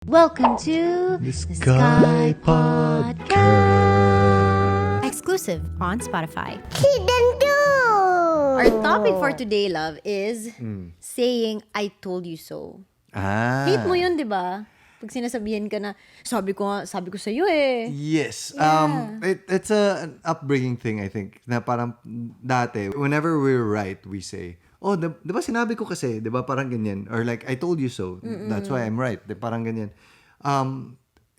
Welcome to the Skypodcast. Exclusive on Spotify. Hidden door. Our topic for today, love, is saying, I told you so. Hate mo yun, di ba? Pag sinasabihan ka na, sabi ko sa'yo eh. Yes. Yeah. It's an upbringing thing, I think. Na parang dati, whenever we're right, we say, oh, di ba sinabi ko kasi? Di ba parang ganyan? Or like, I told you so. That's why I'm right. Di parang ganyan.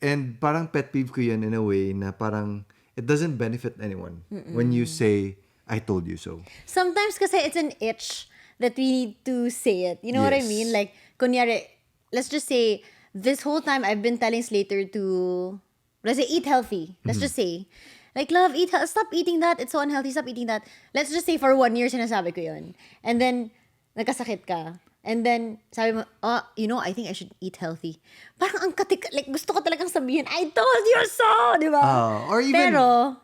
And parang pet peeve ko yan in a way na parang it doesn't benefit anyone when you say, I told you so. Sometimes kasi it's an itch that we need to say it. You know what I Yes. mean? Like, kunyari, let's just say, this whole time I've been telling Slater to, let's say, eat healthy. Let's just say, like, love, stop eating that. It's so unhealthy. Stop eating that. Let's just say for 1 year, sinasabi ko yun. And then, nagkasakit ka. And then, sabi mo, I think I should eat healthy. Parang ang like, gusto ko talagang sabihin, I told you so! Di ba? Or even, Pero,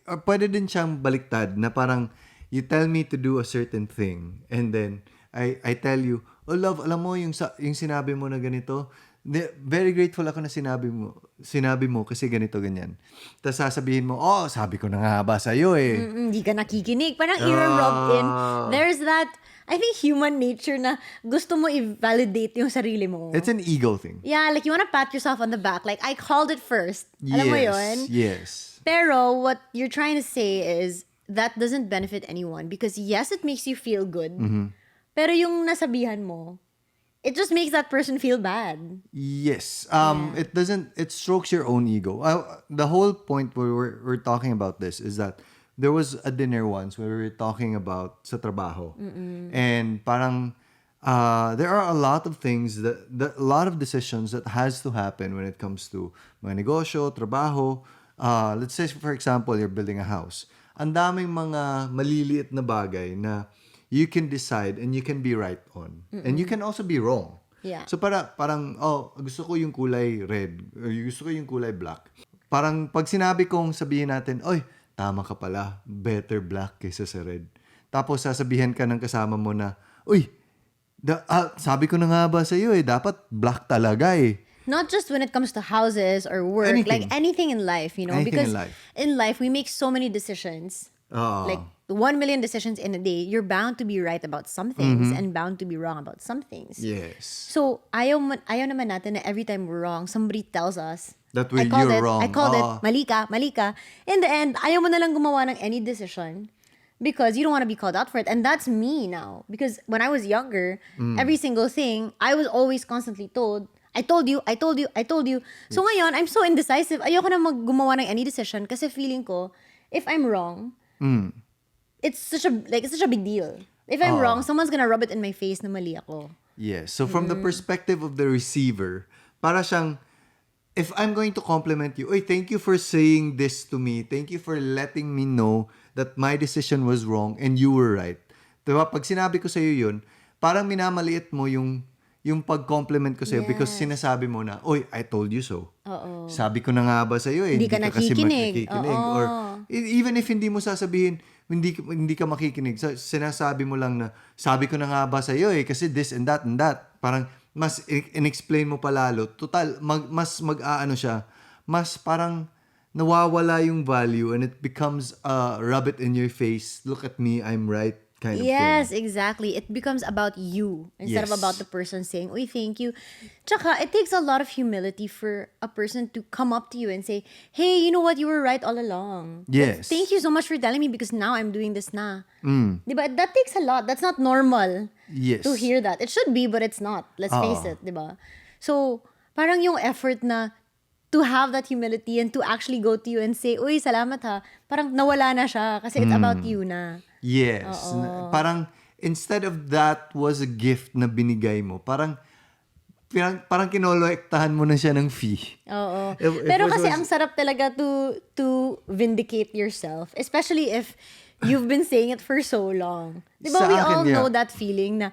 or pwede din siyang baliktad na parang you tell me to do a certain thing and then I tell you, oh love, alam mo yung sinabi mo na ganito, very grateful ako na sinabi mo kasi ganito ganyan. Tapos sasabihin mo, oh, sabi ko na nga ba sa'yo eh. hindi ka nakikinig. Parang i-rub in. There's that, I think, human nature na gusto mo i-validate yung sarili mo. It's an ego thing. Yeah, like you wanna pat yourself on the back. Like, I called it first. Alam mo yun? Yes. Pero what you're trying to say is that doesn't benefit anyone because yes, it makes you feel good. Pero yung nasabihan mo, it just makes that person feel bad. Yes. It strokes your own ego. The whole point where we're talking about this is that there was a dinner once where we were talking about sa trabaho. And parang there are a lot of things a lot of decisions that has to happen when it comes to mga negosyo, trabaho. Let's say, for example, you're building a house. Ang daming mga maliliit na bagay na you can decide and you can be right on. And you can also be wrong. Yeah. So parang, gusto ko yung kulay red or gusto ko yung kulay black. Parang pag sinabi kong sabihin natin, oy, tama ka pala, better black kaysa sa red. Tapos sasabihan ka ng kasama mo na, uy, sabi ko na nga ba sa'yo dapat black talaga eh. Not just when it comes to houses or work, Anything. like anything in life, you know? Anything because in life. we make so many decisions. Like 1 million decisions in a day. You're bound to be right about some things and bound to be wrong about some things. Yes. So, ayaw naman natin na every time we're wrong, somebody tells us, That I you're wrong. called it, mali ka. In the end, ayaw mo na lang gumawa ng any decision because you don't want to be called out for it. And that's me now. Because when I was younger, every single thing, I was always constantly told, I told you. So ngayon, I'm so indecisive. Ayoko na gumawa ng any decision kasi feeling ko, if I'm wrong, it's such a big deal. If I'm wrong, someone's gonna rub it in my face na mali ako. Yes. So from the perspective of the receiver, para siyang, if I'm going to compliment you, thank you for saying this to me. Thank you for letting me know that my decision was wrong and you were right. Diba? Pag sinabi ko sa'yo yun, parang minamaliit mo yung pag-compliment ko sa'yo because sinasabi mo na, I told you so. Oo. Sabi ko na nga ba sa'yo Hindi ka kasi nakikinig. makikinig. Oo. Or even if hindi mo sasabihin, hindi ka makikinig. So, sinasabi mo lang na, sabi ko na nga ba sa'yo kasi this and that and that. Parang mas in-explain mo palalo. Total, mas parang nawawala yung value and it becomes rub it in your face, look at me, I'm right kind of thing. Yes, exactly. It becomes about you instead of Yes. about the person saying, "Uy, thank you." Tsaka, it takes a lot of humility for a person to come up to you and say, "Hey, you know what? You were right all along. Yes. Thank you so much for telling me because now I'm doing this na." Diba? That takes a lot. That's not normal Yes. to hear that. It should be, but it's not. Let's face it, diba? So, parang yung effort na to have that humility and to actually go to you and say, "Uy, salamat ha." Parang nawala na siya kasi it's about you na. Yes. Parang instead of that was a gift na binigay mo, parang kinolektahan mo na siya ng fee. Oo. If Pero it kasi was- ang sarap talaga to vindicate yourself. Especially if you've been saying it for so long. Diba Sa we akin, all yeah. know that feeling na,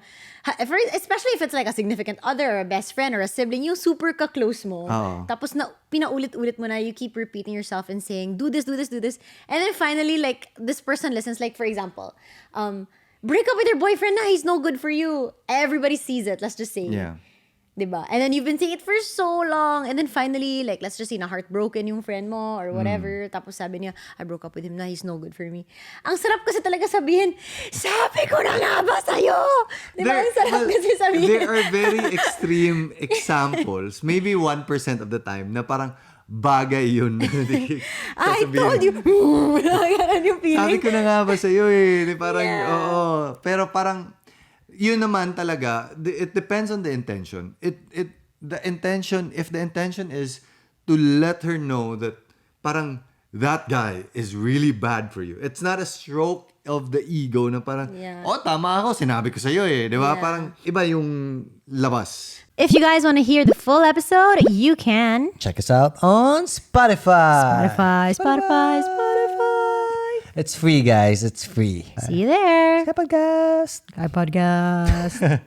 especially if it's like a significant other or a best friend or a sibling, yung super ka-close mo. Oo. Tapos na pinaulit-ulit mo na, you keep repeating yourself and saying, do this. And then finally, like, this person listens. Like, for example, break up with your boyfriend na, he's no good for you. Everybody sees it, let's just say. Yeah. Diba? And then you've been saying it for so long. And then finally, like, let's just say na heartbroken yung friend mo or whatever. Tapos sabi niya, I broke up with him na, he's no good for me. Ang sarap kasi talaga sabihin, sabi ko na nga ba sa'yo? Diba? Ang sarap kasi sabihin. There are very extreme examples, maybe 1% of the time, na parang bagay yun. I told you. Ganun yung feeling. Sabi ko na nga ba sa'yo eh. Parang, oo. Pero parang, yun naman talaga, it depends on the intention. The intention, if the intention is to let her know that parang that guy is really bad for you. It's not a stroke of the ego na parang, oh, tama ako, sinabi ko sa'yo eh. Di ba? Parang iba yung labas. If you guys want to hear the full episode, you can Check us out on Spotify. Spotify. It's free, guys. It's free. See you there. Skypodcast. Skypodcast.